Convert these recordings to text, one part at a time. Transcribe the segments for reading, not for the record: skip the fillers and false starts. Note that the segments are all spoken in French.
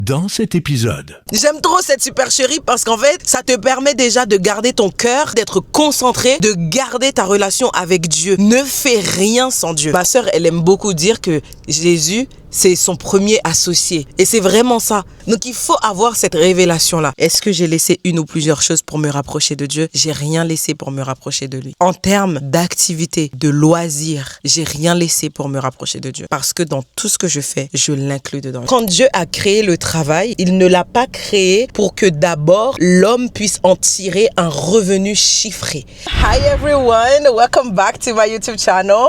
dans cet épisode. J'aime trop cette supercherie parce qu'en fait, ça te permet déjà de garder ton cœur, d'être concentré, de garder ta relation avec Dieu. Ne fais rien sans Dieu. Ma sœur, elle aime beaucoup dire que Jésus, c'est son premier associé. Et c'est vraiment ça. Donc il faut avoir cette révélation-là. Est-ce que j'ai laissé une ou plusieurs choses pour me rapprocher de Dieu? J'ai rien laissé pour me rapprocher de lui. En termes d'activité, de loisirs, j'ai rien laissé pour me rapprocher de Dieu. Parce que dans tout ce que je fais, je l'inclus dedans. Quand Dieu a créé le travail, il ne l'a pas créé pour que d'abord l'homme puisse en tirer un revenu chiffré. Hi everyone, welcome back to my YouTube channel.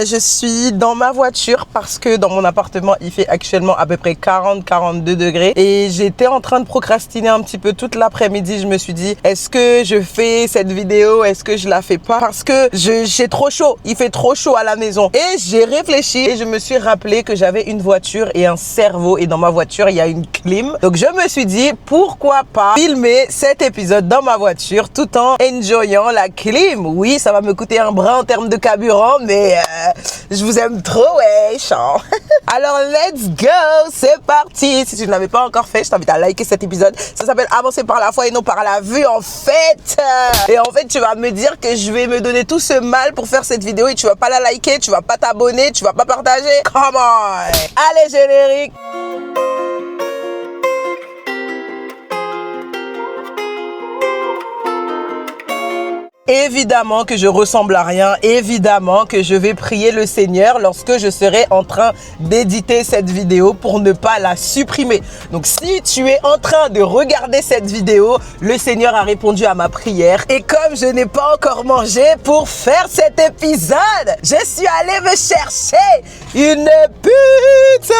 Je suis dans ma voiture parce que dans mon appartement, il fait actuellement à peu près 40-42 degrés et j'étais en train de procrastiner un petit peu toute l'après-midi. Je me suis dit, est-ce que je fais cette vidéo? Est-ce que je la fais pas? Parce que j'ai trop chaud. Il fait trop chaud à la maison. Et j'ai réfléchi et je me suis rappelé que j'avais une voiture et un cerveau et dans ma voiture, il y a une clim. Donc je me suis dit, pourquoi pas filmer cet épisode dans ma voiture tout en enjoyant la clim? Oui, ça va me coûter un bras en termes de carburant, mais je vous aime trop, wesh. Alors, let's go! C'est parti! Si tu ne l'avais pas encore fait, je t'invite à liker cet épisode. Ça s'appelle Avancer par la foi et non par la vue, en fait. Et en fait, tu vas me dire que je vais me donner tout ce mal pour faire cette vidéo et tu vas pas la liker, tu vas pas t'abonner, tu vas pas partager. Come on! Allez, générique! Évidemment que je ressemble à rien, évidemment que je vais prier le Seigneur lorsque je serai en train d'éditer cette vidéo pour ne pas la supprimer. Donc si tu es en train de regarder cette vidéo, le Seigneur a répondu à ma prière. Et comme je n'ai pas encore mangé pour faire cet épisode, je suis allée me chercher une pizza.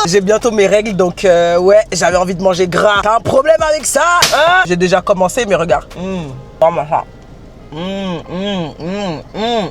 J'ai bientôt mes règles, donc ouais, j'avais envie de manger gras. T'as un problème avec ça, hein? J'ai déjà commencé, mais regarde.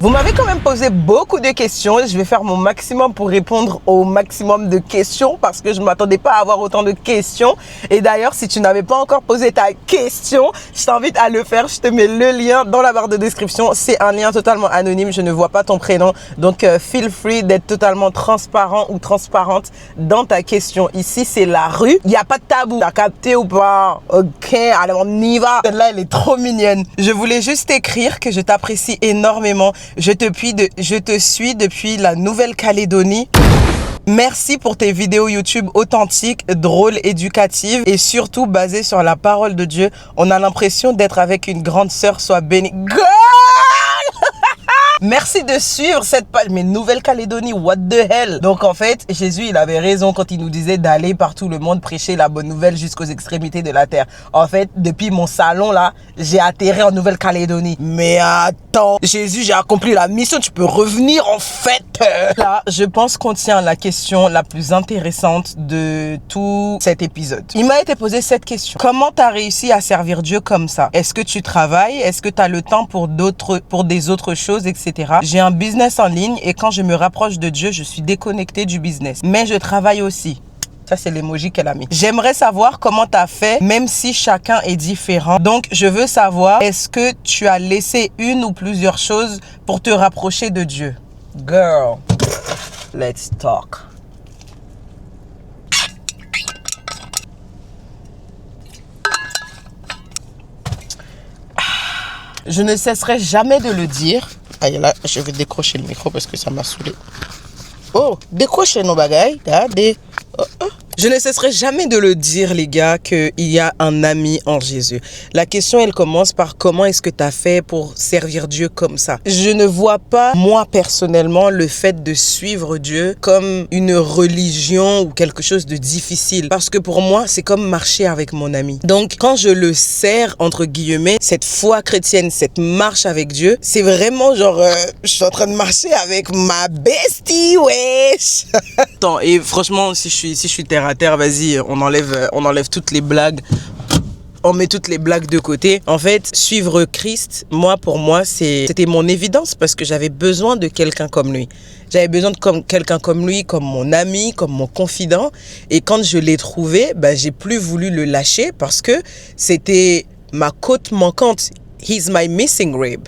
Vous m'avez quand même posé beaucoup de questions et je vais faire mon maximum pour répondre au maximum de questions parce que je ne m'attendais pas à avoir autant de questions. Et d'ailleurs, si tu n'avais pas encore posé ta question, je t'invite à le faire. Je te mets le lien dans la barre de description. C'est un lien totalement anonyme. Je ne vois pas ton prénom. Donc, feel free d'être totalement transparent ou transparente dans ta question. Ici, c'est la rue. Il n'y a pas de tabou. T'as capté ou pas? Ok, allez, on y va. Celle-là, elle est trop mignonne. Je voulais juste écrire que je t'apprécie énormément. Je te suis depuis la Nouvelle-Calédonie. Merci pour tes vidéos YouTube authentiques, drôles, éducatives et surtout basées sur la parole de Dieu. On a l'impression d'être avec une grande sœur, sois bénie. Girl! Merci de suivre cette page. Mais Nouvelle-Calédonie, what the hell? Donc en fait, Jésus, il avait raison quand il nous disait d'aller par tout le monde prêcher la bonne nouvelle jusqu'aux extrémités de la terre. En fait, depuis mon salon là, j'ai atterri en Nouvelle-Calédonie. Mais attends, Jésus, j'ai accompli la mission, tu peux revenir en fait. Là, je pense qu'on tient la question la plus intéressante de tout cet épisode. Il m'a été posé cette question. Comment t'as réussi à servir Dieu comme ça? Est-ce que tu travailles? Est-ce que t'as le temps pour des autres choses, etc. J'ai un business en ligne et quand je me rapproche de Dieu, je suis déconnectée du business. Mais je travaille aussi. Ça, c'est l'emoji qu'elle a mis. J'aimerais savoir comment tu as fait, même si chacun est différent. Donc, je veux savoir, est-ce que tu as laissé une ou plusieurs choses pour te rapprocher de Dieu? Girl, let's talk. Je ne cesserai jamais de le dire. Aïe, là, je vais décrocher le micro parce que ça m'a saoulé. Oh, décrochez nos bagailles. Regardez. Je ne cesserai jamais de le dire, les gars, qu'il y a un ami en Jésus. La question, elle commence par comment est-ce que tu as fait pour servir Dieu comme ça? Je ne vois pas, moi, personnellement, le fait de suivre Dieu comme une religion ou quelque chose de difficile. Parce que pour moi, c'est comme marcher avec mon ami. Donc, quand je le sers, entre guillemets, cette foi chrétienne, cette marche avec Dieu, c'est vraiment genre, je suis en train de marcher avec ma bestie, wesh. Attends, et franchement, si je suis terre à terre, vas-y, on enlève toutes les blagues. On met toutes les blagues de côté. En fait, suivre Christ, pour moi, c'était mon évidence parce que j'avais besoin de quelqu'un comme lui. J'avais besoin de quelqu'un comme lui, comme mon ami, comme mon confident. Et quand je l'ai trouvé, j'ai plus voulu le lâcher parce que c'était ma côte manquante. He's my missing rib.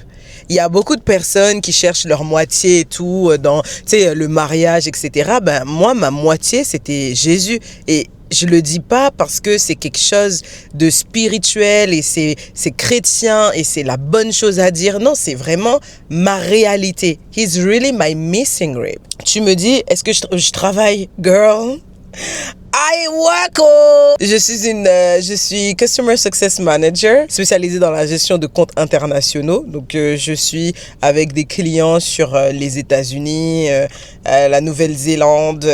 Il y a beaucoup de personnes qui cherchent leur moitié et tout dans, tu sais, le mariage, etc. Ben, moi, ma moitié, c'était Jésus. Et je le dis pas parce que c'est quelque chose de spirituel et c'est chrétien et c'est la bonne chose à dire. Non, c'est vraiment ma réalité. He's really my missing rib. Tu me dis, est-ce que je travaille, girl? I work. Je suis Customer Success Manager, spécialisée dans la gestion de comptes internationaux. Donc, je suis avec des clients sur les États-Unis, la Nouvelle-Zélande,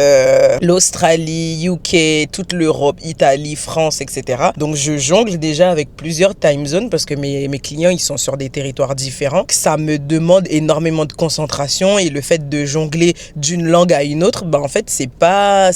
l'Australie, UK, toute l'Europe, Italie, France, etc. Donc, je jongle déjà avec plusieurs time zones parce que mes clients, ils sont sur des territoires différents. Ça me demande énormément de concentration et le fait de jongler d'une langue à une autre, en fait, c'est pas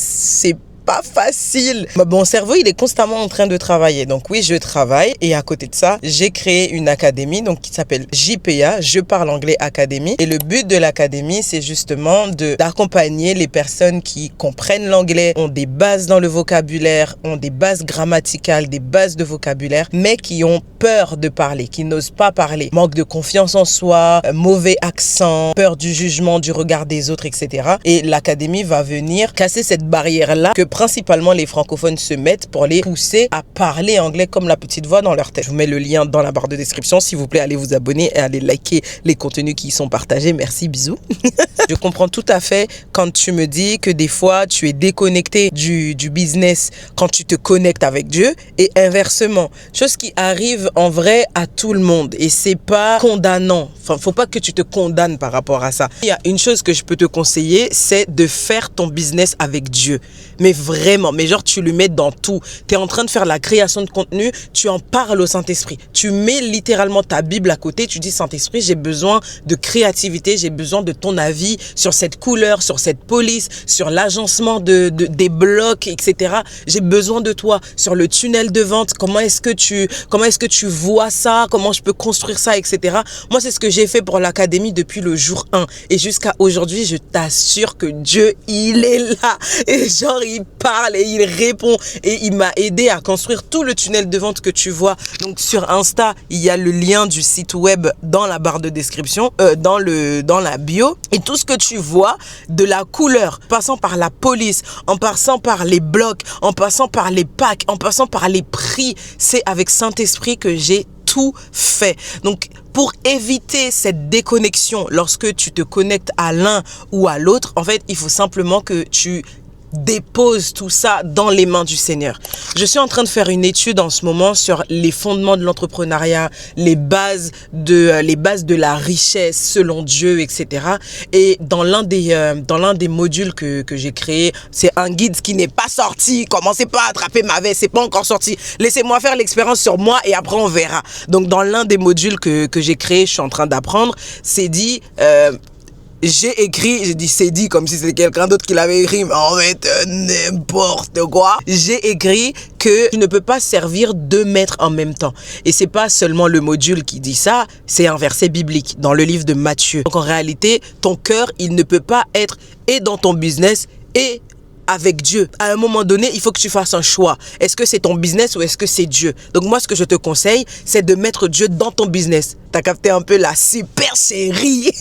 facile. Mon cerveau, il est constamment en train de travailler. Donc oui, je travaille et à côté de ça, j'ai créé une académie donc qui s'appelle JPA, Je parle anglais Academy. Et le but de l'académie, c'est justement d'accompagner les personnes qui comprennent l'anglais, ont des bases dans le vocabulaire, ont des bases grammaticales, des bases de vocabulaire, mais qui ont peur de parler, qui n'osent pas parler. Manque de confiance en soi, mauvais accent, peur du jugement, du regard des autres, etc. Et l'académie va venir casser cette barrière-là que principalement les francophones se mettent pour les pousser à parler anglais comme la petite voix dans leur tête. Je vous mets le lien dans la barre de description. S'il vous plaît, allez vous abonner et allez liker les contenus qui y sont partagés. Merci, bisous. Je comprends tout à fait quand tu me dis que des fois, tu es déconnecté du business quand tu te connectes avec Dieu et inversement. Chose qui arrive en vrai à tout le monde et c'est pas condamnant. Enfin, faut pas que tu te condamnes par rapport à ça. Il y a une chose que je peux te conseiller, c'est de faire ton business avec Dieu. Mais vraiment, mais genre tu le mets dans tout. Tu es en train de faire la création de contenu, tu en parles au Saint-Esprit. Tu mets littéralement ta Bible à côté, tu dis Saint-Esprit, j'ai besoin de créativité, j'ai besoin de ton avis sur cette couleur, sur cette police, sur l'agencement des blocs, etc. J'ai besoin de toi sur le tunnel de vente. Comment est-ce que tu vois ça? Comment je peux construire ça, etc. Moi, c'est ce que j'ai fait pour l'académie depuis le jour 1. Et jusqu'à aujourd'hui, je t'assure que Dieu, il est là. Et genre, il parle et il répond et il m'a aidé à construire tout le tunnel de vente que tu vois. Donc sur Insta, il y a le lien du site web dans la barre de description, dans la bio. Et tout ce que tu vois, de la couleur, passant par la police, en passant par les blocs, en passant par les packs, en passant par les prix, c'est avec Saint-Esprit que j'ai tout fait. Donc, pour éviter cette déconnexion, lorsque tu te connectes à l'un ou à l'autre, en fait, il faut simplement que tu dépose tout ça dans les mains du Seigneur. Je suis en train de faire une étude en ce moment sur les fondements de l'entrepreneuriat, les bases de la richesse selon Dieu, etc. Et dans l'un des modules que j'ai créé, c'est un guide qui n'est pas sorti. Commencez pas à attraper ma veste, c'est pas encore sorti. Laissez-moi faire l'expérience sur moi et après on verra. Donc dans l'un des modules que j'ai créé, je suis en train d'apprendre, c'est dit j'ai dit c'est dit comme si c'était quelqu'un d'autre qui l'avait écrit, mais en fait n'importe quoi. J'ai écrit que tu ne peux pas servir 2 maîtres en même temps. Et c'est pas seulement le module qui dit ça, c'est un verset biblique dans le livre de Matthieu. Donc en réalité, ton cœur, il ne peut pas être et dans ton business et avec Dieu. À un moment donné, il faut que tu fasses un choix. Est-ce que c'est ton business ou est-ce que c'est Dieu? Donc moi, ce que je te conseille, c'est de mettre Dieu dans ton business. T'as capté un peu la supercherie.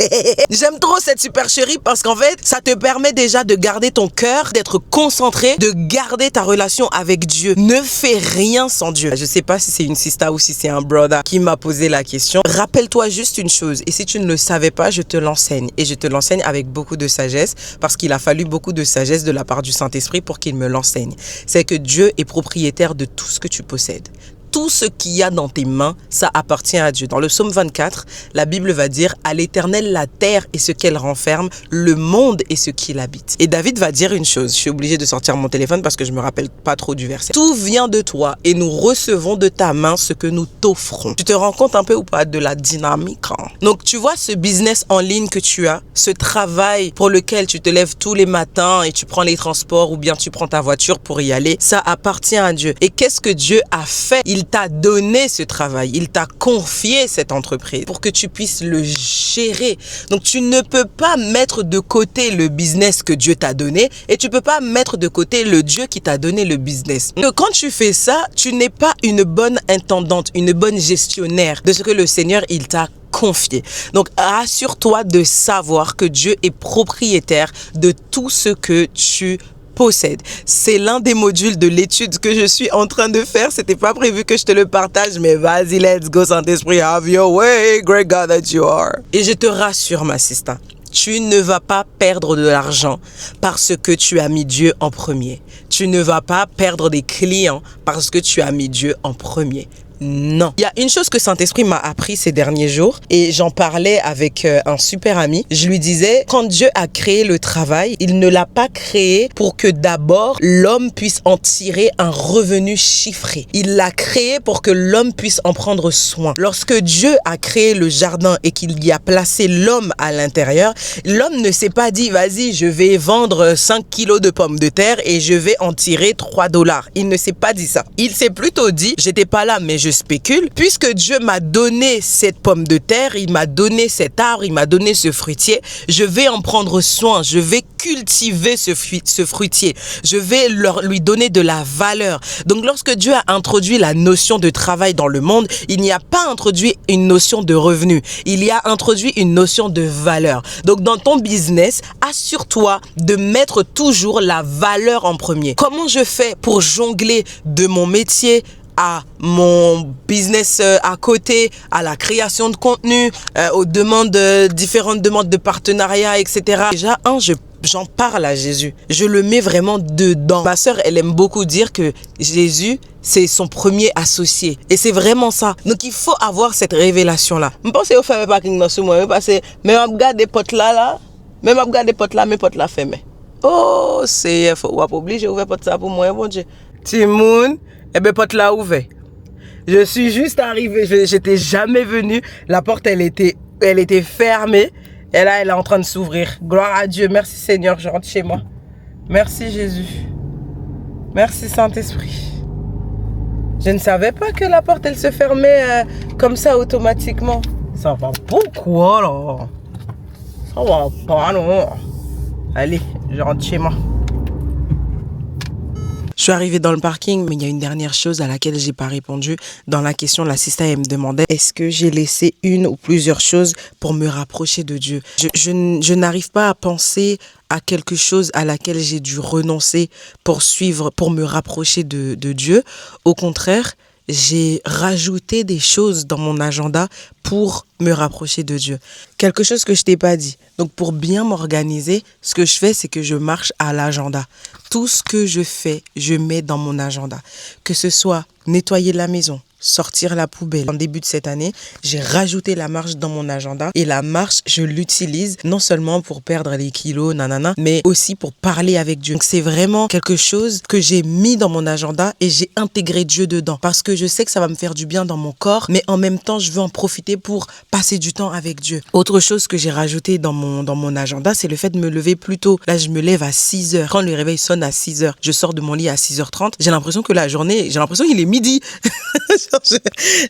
J'aime trop cette supercherie parce qu'en fait, ça te permet déjà de garder ton cœur, d'être concentré, de garder ta relation avec Dieu. Ne fais rien sans Dieu. Je sais pas si c'est une sista ou si c'est un brother qui m'a posé la question. Rappelle-toi juste une chose. Et si tu ne le savais pas, je te l'enseigne. Et je te l'enseigne avec beaucoup de sagesse parce qu'il a fallu beaucoup de sagesse de la part du Saint-Esprit pour qu'il me l'enseigne. C'est que Dieu est propriétaire de tout ce que tu possèdes. Tout ce qu'il y a dans tes mains, ça appartient à Dieu. Dans le psaume 24, la Bible va dire « À l'Éternel la terre et ce qu'elle renferme, le monde et ce qu'il habite. » Et David va dire une chose. Je suis obligée de sortir mon téléphone parce que je me rappelle pas trop du verset. « Tout vient de toi et nous recevons de ta main ce que nous t'offrons. » Tu te rends compte un peu ou pas de la dynamique, hein? Donc tu vois ce business en ligne que tu as, ce travail pour lequel tu te lèves tous les matins et tu prends les transports ou bien tu prends ta voiture pour y aller, ça appartient à Dieu. Et qu'est-ce que Dieu a fait? Il t'a donné ce travail, il t'a confié cette entreprise pour que tu puisses le gérer. Donc tu ne peux pas mettre de côté le business que Dieu t'a donné et tu peux pas mettre de côté le Dieu qui t'a donné le business. Donc, quand tu fais ça, tu n'es pas une bonne intendante, une bonne gestionnaire de ce que le Seigneur, il t'a confié. Donc, assure-toi de savoir que Dieu est propriétaire de tout ce que tu possèdes. C'est l'un des modules de l'étude que je suis en train de faire. C'était pas prévu que je te le partage, mais vas-y, let's go, Saint-Esprit, have your way, great God that you are. Et je te rassure, ma sister, tu ne vas pas perdre de l'argent parce que tu as mis Dieu en premier. Tu ne vas pas perdre des clients parce que tu as mis Dieu en premier. Non. Il y a une chose que Saint-Esprit m'a appris ces derniers jours et j'en parlais avec un super ami. Je lui disais, quand Dieu a créé le travail, il ne l'a pas créé pour que d'abord l'homme puisse en tirer un revenu chiffré. Il l'a créé pour que l'homme puisse en prendre soin. Lorsque Dieu a créé le jardin et qu'il y a placé l'homme à l'intérieur, l'homme ne s'est pas dit, vas-y, je vais vendre 5 kilos de pommes de terre et je vais en tirer $3. Il ne s'est pas dit ça. Il s'est plutôt dit, j'étais pas là, mais je spécule, puisque Dieu m'a donné cette pomme de terre, il m'a donné cet arbre, il m'a donné ce fruitier, je vais en prendre soin, je vais cultiver ce fruitier, je vais lui donner de la valeur. Donc lorsque Dieu a introduit la notion de travail dans le monde, il n'y a pas introduit une notion de revenu, il y a introduit une notion de valeur. Donc dans ton business, assure-toi de mettre toujours la valeur en premier. Comment je fais pour jongler de mon métier à mon business à côté, à la création de contenu, aux demandes, différentes demandes de partenariat, etc. Déjà, j'en parle à Jésus. Je le mets vraiment dedans. Ma sœur, elle aime beaucoup dire que Jésus, c'est son premier associé. Et c'est vraiment ça. Donc, il faut avoir cette révélation-là. Je pense que vous faites pas quelque chose, moi, parce que même regarde des potes là, même regarde des potes là, mes potes là fermés. Oh, c'est faut pas obliger ouvrir porte ça pour moi, bon Dieu. Timoun, eh ben porte là ouvert. Je suis juste arrivé, j'étais jamais venu. La porte elle était fermée. Et là elle est en train de s'ouvrir. Gloire à Dieu, merci Seigneur, je rentre chez moi. Merci Jésus. Merci Saint-Esprit. Je ne savais pas que la porte elle se fermait comme ça automatiquement. Ça va pourquoi là? Ça va pas non. Allez, je rentre chez moi. Je suis arrivée dans le parking, mais il y a une dernière chose à laquelle j'ai pas répondu. Dans la question, l'assistant elle me demandait est-ce que j'ai laissé une ou plusieurs choses pour me rapprocher de Dieu. Je n'arrive pas à penser à quelque chose à laquelle j'ai dû renoncer pour me rapprocher de Dieu. Au contraire, j'ai rajouté des choses dans mon agenda pour me rapprocher de Dieu. Quelque chose que je t'ai pas dit. Donc, pour bien m'organiser, ce que je fais, c'est que je marche à l'agenda. Tout ce que je fais, je mets dans mon agenda. Que ce soit nettoyer la maison, sortir la poubelle. En début de cette année, j'ai rajouté la marche dans mon agenda et la marche, je l'utilise non seulement pour perdre les kilos, nanana, mais aussi pour parler avec Dieu. Donc c'est vraiment quelque chose que j'ai mis dans mon agenda et j'ai intégré Dieu dedans parce que je sais que ça va me faire du bien dans mon corps, mais en même temps, je veux en profiter pour passer du temps avec Dieu. Autre chose que j'ai rajouté dans mon agenda, c'est le fait de me lever plus tôt. Là, je me lève à 6h. Quand le réveil sonne à 6h, je sors de mon lit à 6h30. J'ai l'impression que la journée, qu'il est midi.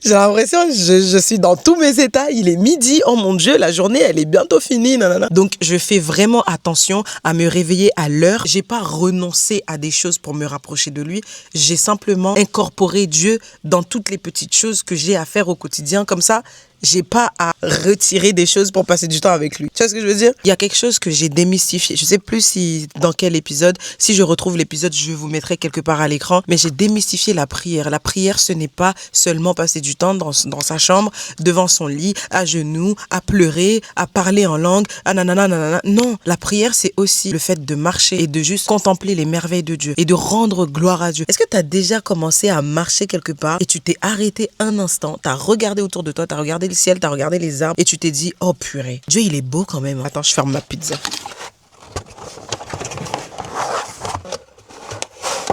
J'ai l'impression, je suis dans tous mes états, il est midi, oh mon Dieu, la journée elle est bientôt finie, nanana. Donc je fais vraiment attention à me réveiller à l'heure. J'ai pas renoncé à des choses pour me rapprocher de lui, j'ai simplement incorporé Dieu dans toutes les petites choses que j'ai à faire au quotidien, comme ça j'ai pas à retirer des choses pour passer du temps avec lui. Tu vois ce que je veux dire? Il y a quelque chose que j'ai démystifié. Je sais plus dans quel épisode. Si je retrouve l'épisode, je vous mettrai quelque part à l'écran. Mais j'ai démystifié la prière. La prière, ce n'est pas seulement passer du temps dans sa chambre, devant son lit, à genoux, à pleurer, à parler en langue, à nanana, nanana. Non, la prière, c'est aussi le fait de marcher et de juste contempler les merveilles de Dieu et de rendre gloire à Dieu. Est-ce que tu as déjà commencé à marcher quelque part et tu t'es arrêté un instant, tu as regardé autour de toi, tu as regardé le ciel, t'as regardé les arbres et tu t'es dit oh purée, Dieu il est beau quand même. Attends, je ferme ma pizza.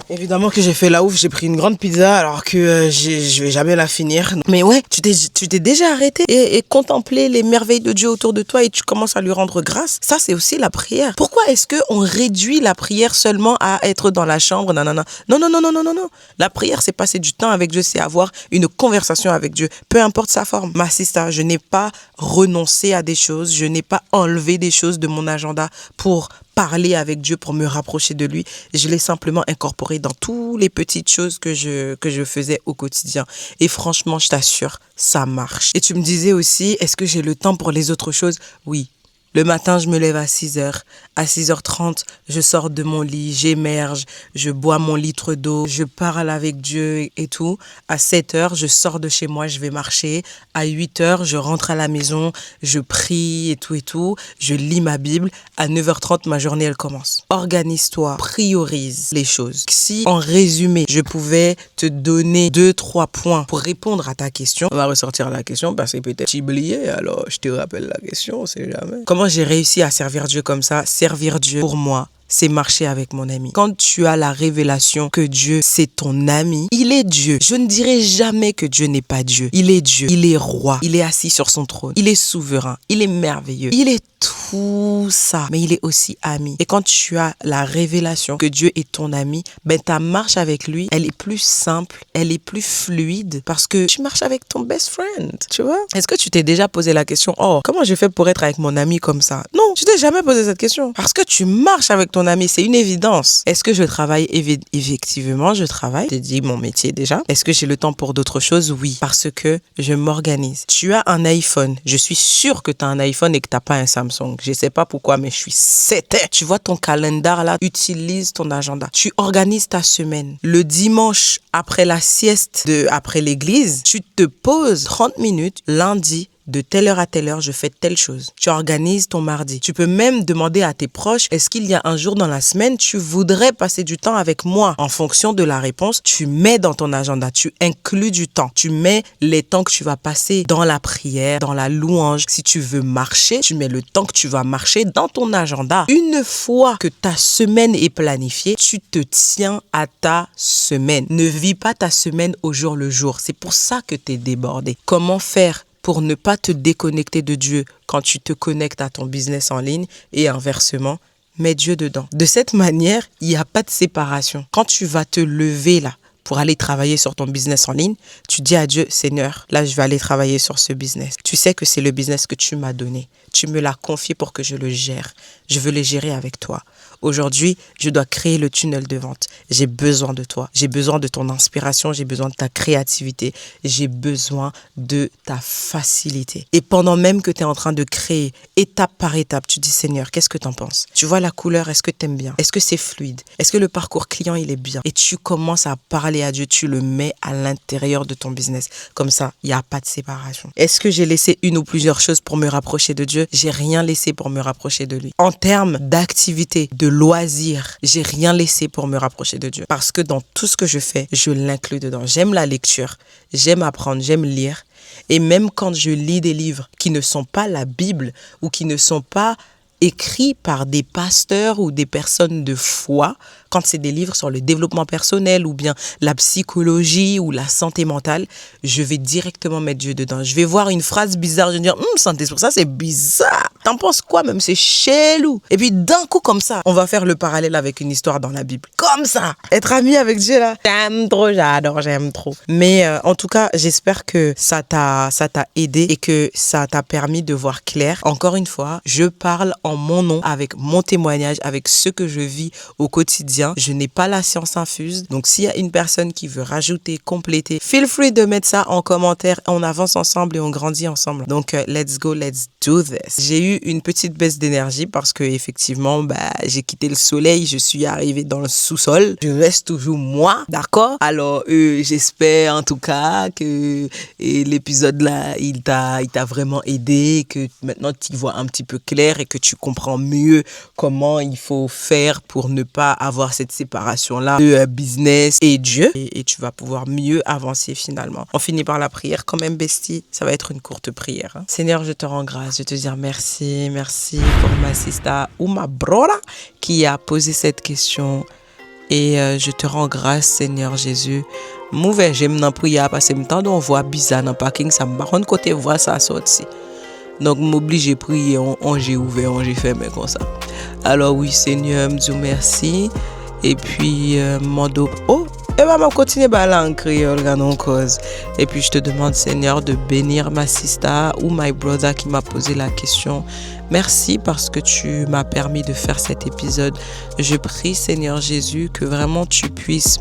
Évidemment que j'ai fait la ouf, j'ai pris une grande pizza alors que je vais jamais la finir. Mais ouais, tu t'es déjà arrêté et contemplé les merveilles de Dieu autour de toi et tu commences à lui rendre grâce. Ça, c'est aussi la prière. Pourquoi est-ce qu'on réduit la prière seulement à être dans la chambre? Nanana. Non, non, non, non, non, non, non. La prière, c'est passer du temps avec Dieu, c'est avoir une conversation avec Dieu, peu importe sa forme. Ma sister, je n'ai pas renoncé à des choses, je n'ai pas enlevé des choses de mon agenda pour parler avec Dieu, pour me rapprocher de lui. Je l'ai simplement incorporé dans toutes les petites choses que je faisais au quotidien. Et franchement, je t'assure, ça marche. Et tu me disais aussi, est-ce que j'ai le temps pour les autres choses? Oui. Le matin, je me lève à 6h. À 6h30, je sors de mon lit, j'émerge, je bois mon litre d'eau, je parle avec Dieu et tout. À 7h, je sors de chez moi, je vais marcher. À 8h, je rentre à la maison, je prie et tout et tout. Je lis ma Bible. À 9h30, ma journée, elle commence. Organise-toi, priorise les choses. Si, en résumé, je pouvais te donner 2-3 points pour répondre à ta question, on va ressortir la question parce que peut-être tu oubliais, alors je te rappelle la question, on sait jamais. Comment j'ai réussi à servir Dieu comme ça? Servir Dieu, pour moi, c'est marcher avec mon ami. Quand tu as la révélation que Dieu, c'est ton ami, il est Dieu. Je ne dirai jamais que Dieu n'est pas Dieu. Il est Dieu. Il est roi. Il est assis sur son trône. Il est souverain. Il est merveilleux. Il est tout ça. Mais il est aussi ami. Et quand tu as la révélation que Dieu est ton ami, ben ta marche avec lui, elle est plus simple, elle est plus fluide parce que tu marches avec ton best friend. Tu vois? Est-ce que tu t'es déjà posé la question, oh, comment je fais pour être avec mon ami comme ça? Non, tu t'es jamais posé cette question. Parce que tu marches avec ton ami, c'est une évidence. Est-ce que je travaille? Effectivement, je travaille. J'ai dit mon métier déjà. Est-ce que j'ai le temps pour d'autres choses? Oui, parce que je m'organise. Tu as un iPhone. Je suis sûre que tu as un iPhone et que tu n'as pas un Samsung. Je sais pas pourquoi, mais je suis certain. Tu vois ton calendar là, utilise ton agenda. Tu organises ta semaine. Le dimanche, après la sieste, après l'église, tu te poses 30 minutes lundi. De telle heure à telle heure, je fais telle chose. Tu organises ton mardi. Tu peux même demander à tes proches, est-ce qu'il y a un jour dans la semaine, tu voudrais passer du temps avec moi? En fonction de la réponse, tu mets dans ton agenda, tu inclus du temps. Tu mets les temps que tu vas passer dans la prière, dans la louange. Si tu veux marcher, tu mets le temps que tu vas marcher dans ton agenda. Une fois que ta semaine est planifiée, tu te tiens à ta semaine. Ne vis pas ta semaine au jour le jour. C'est pour ça que tu es débordé. Comment faire pour ne pas te déconnecter de Dieu quand tu te connectes à ton business en ligne et inversement, mets Dieu dedans. De cette manière, il n'y a pas de séparation. Quand tu vas te lever là pour aller travailler sur ton business en ligne, tu dis à Dieu, Seigneur, là je vais aller travailler sur ce business. Tu sais que c'est le business que tu m'as donné. Tu me l'as confié pour que je le gère. Je veux le gérer avec toi. Aujourd'hui, je dois créer le tunnel de vente. J'ai besoin de toi. J'ai besoin de ton inspiration. J'ai besoin de ta créativité. J'ai besoin de ta facilité. Et pendant même que tu es en train de créer, étape par étape, tu dis, Seigneur, qu'est-ce que tu en penses? Tu vois la couleur, est-ce que tu aimes bien? Est-ce que c'est fluide? Est-ce que le parcours client, il est bien? Et tu commences à parler à Dieu. Tu le mets à l'intérieur de ton business. Comme ça, il n'y a pas de séparation. Est-ce que j'ai laissé une ou plusieurs choses pour me rapprocher de Dieu? J'ai rien laissé pour me rapprocher de lui. En termes d'activité, de loisirs, j'ai rien laissé pour me rapprocher de Dieu. Parce que dans tout ce que je fais, je l'inclus dedans. J'aime la lecture, j'aime apprendre, j'aime lire. Et même quand je lis des livres qui ne sont pas la Bible ou qui ne sont pas écrits par des pasteurs ou des personnes de foi, quand c'est des livres sur le développement personnel ou bien la psychologie ou la santé mentale, je vais directement mettre Dieu dedans. Je vais voir une phrase bizarre, je vais dire, santé, pour ça c'est bizarre. T'en penses quoi même? C'est chelou. Et puis d'un coup comme ça, on va faire le parallèle avec une histoire dans la Bible. Comme ça, être ami avec Dieu là, j'aime trop, j'adore, j'aime trop. Mais en tout cas, j'espère que ça t'a aidé et que ça t'a permis de voir clair. Encore une fois, je parle en mon nom, avec mon témoignage, avec ce que je vis au quotidien. Je n'ai pas la science infuse. Donc, s'il y a une personne qui veut rajouter, compléter, feel free de mettre ça en commentaire. On avance ensemble et on grandit ensemble. Donc, let's go, let's do this. J'ai eu une petite baisse d'énergie parce que effectivement, j'ai quitté le soleil. Je suis arrivée dans le sous-sol. Je reste toujours moi, d'accord? Alors, j'espère en tout cas que l'épisode là, il t'a vraiment aidé, que maintenant tu y vois un petit peu clair et que tu comprends mieux comment il faut faire pour ne pas avoir cette séparation-là de business et Dieu. Et tu vas pouvoir mieux avancer finalement. On finit par la prière quand même, bestie. Ça va être une courte prière. Hein. Seigneur, je te rends grâce. Je te dis merci pour ma sister ou ma brother qui a posé cette question. Et je te rends grâce, Seigneur Jésus. Mauvais, j'aime n'en prier parce que temps on voit bizarre dans le parking, ça me par côté voit ça sorti. Donc m'oblige à prier, on j'ai ouvert, on j'ai fermé comme ça. Alors oui, Seigneur, me dis merci. Et puis mon dos, oh, et ben, je continue à parler en créole, non cause. Et puis, je te demande, Seigneur, de bénir ma sister ou my brother qui m'a posé la question. Merci parce que tu m'as permis de faire cet épisode. Je prie, Seigneur Jésus, que vraiment tu puisses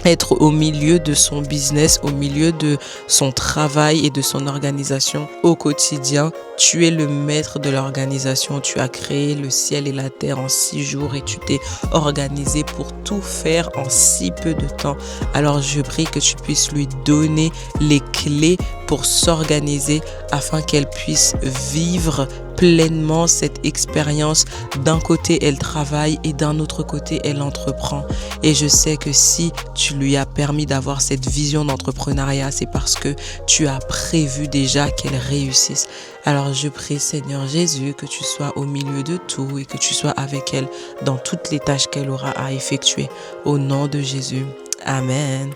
être au milieu de son business, au milieu de son travail et de son organisation au quotidien. Tu es le maître de l'organisation. Tu as créé le ciel et la terre en 6 jours et tu t'es organisé pour tout faire en si peu de temps. Alors je prie que tu puisses lui donner les clés pour s'organiser afin qu'elle puisse vivre pleinement cette expérience. D'un côté, elle travaille et d'un autre côté, elle entreprend. Et je sais que si tu lui as permis d'avoir cette vision d'entrepreneuriat, c'est parce que tu as prévu déjà qu'elle réussisse. Alors je prie, Seigneur Jésus, que tu sois au milieu de tout et que tu sois avec elle dans toutes les tâches qu'elle aura à effectuer. Au nom de Jésus. Amen.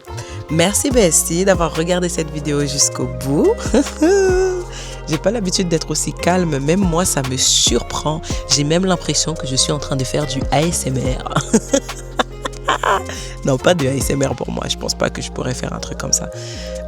Merci Bestie d'avoir regardé cette vidéo jusqu'au bout. J'ai pas l'habitude d'être aussi calme, même moi ça me surprend. J'ai même l'impression que je suis en train de faire du ASMR. Non, pas de ASMR pour moi, je pense pas que je pourrais faire un truc comme ça.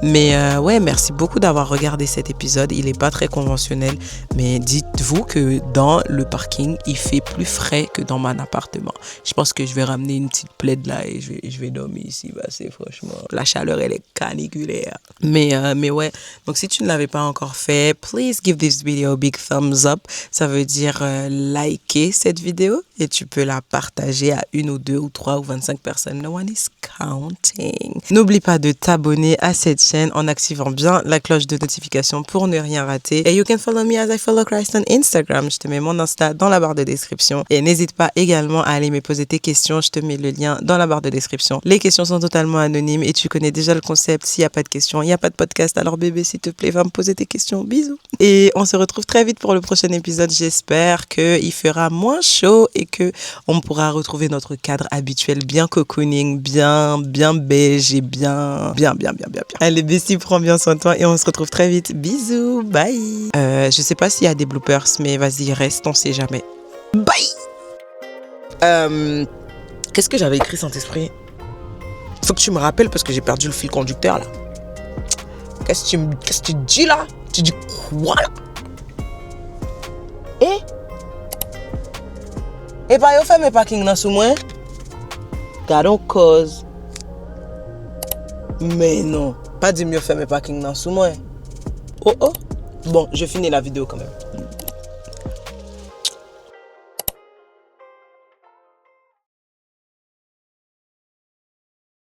Mais ouais, merci beaucoup d'avoir regardé cet épisode. Il est pas très conventionnel, mais dites-vous que dans le parking, il fait plus frais que dans mon appartement. Je pense que je vais ramener une petite plaide là et je vais dormir ici. Bah, c'est franchement, la chaleur elle est caniculaire. Mais ouais, donc si tu ne l'avais pas encore fait, please give this video a big thumbs up. Ça veut dire liker cette vidéo et tu peux la partager à 1 ou 2 ou 3 ou 25 personnes. No one is counting. N'oublie pas de t'abonner à cette chaîne en activant bien la cloche de notification pour ne rien rater. Et you can follow me as I follow Christ on Instagram. Je te mets mon Insta dans la barre de description. Et n'hésite pas également à aller me poser tes questions. Je te mets le lien dans la barre de description. Les questions sont totalement anonymes et tu connais déjà le concept. S'il n'y a pas de questions, il n'y a pas de podcast. Alors bébé, s'il te plaît, va me poser tes questions. Bisous. Et on se retrouve très vite pour le prochain épisode. J'espère qu'il fera moins chaud et que on pourra retrouver notre cadre habituel bien cocooning, bien beige et bien. Allez, Bessie, prends bien soin de toi et on se retrouve très vite. Bisous, bye. Je sais pas s'il y a des bloopers, mais vas-y, reste, on sait jamais. Bye. Qu'est-ce que j'avais écrit, Saint-Esprit? Faut que tu me rappelles parce que j'ai perdu le fil conducteur là. Qu'est-ce que tu dis là? Tu dis quoi là? Et pas yo fait mes parking dans sous moi? Gardons cause. Mais non, pas dire mieux faire mes parking dans sous moi. Oh. Bon, je finis la vidéo quand même.